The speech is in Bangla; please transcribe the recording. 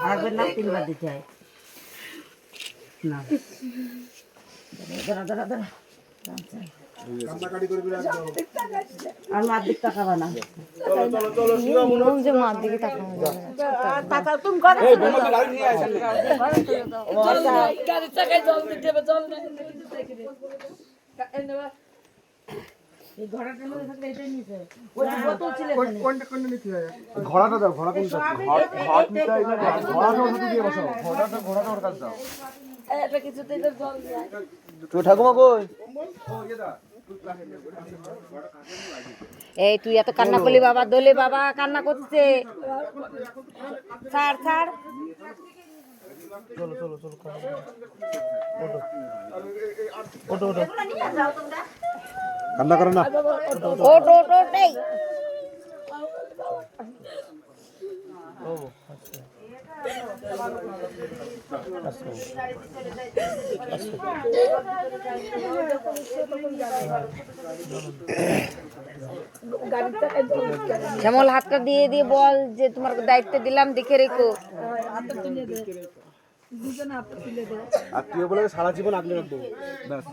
আরেকবার না 3 বার দিতে হয় না দাঁড়া দাঁড়া দাঁড়া কান্নাকাটি করবি না একদম। আর মার দিক তাকাবা না চলো চলো চলো শিবা মনে নিয়ম যে মার দিকে তাকানো যাবে না। তাকা তুমি ঘরে এই বোমাকে গাড়ি নিয়ে আয় সামনে। গাড়ি চাকায় জল দিতে হবে, জল দেয়। এই ঘোড়াটার মধ্যে থাকলে এটাই নিতে ওই যে বোতল ছিল ঘোড়াটা দাও ঘোড়া কোনটা ঘোড়াটা ওখানে দিয়ে বসাও ঘোড়াটা ওর কাছে দাও এটা কিছুতে তো জল দেয়। তো ঠাকুমা কই এই তুই এত কান্না করলি বাবা, দোলে বাবা কান্না করছে। ছাড় ছাড়। কান্না করে না ওট ওট ওট এই শ্যামল হাতটা দিয়ে দিয়ে বল যে তোমার দায়িত্ব দিলাম, দেখে রেখো। আত্মীয় বলে সারা জীবন আগলে রাখবো ব্যাস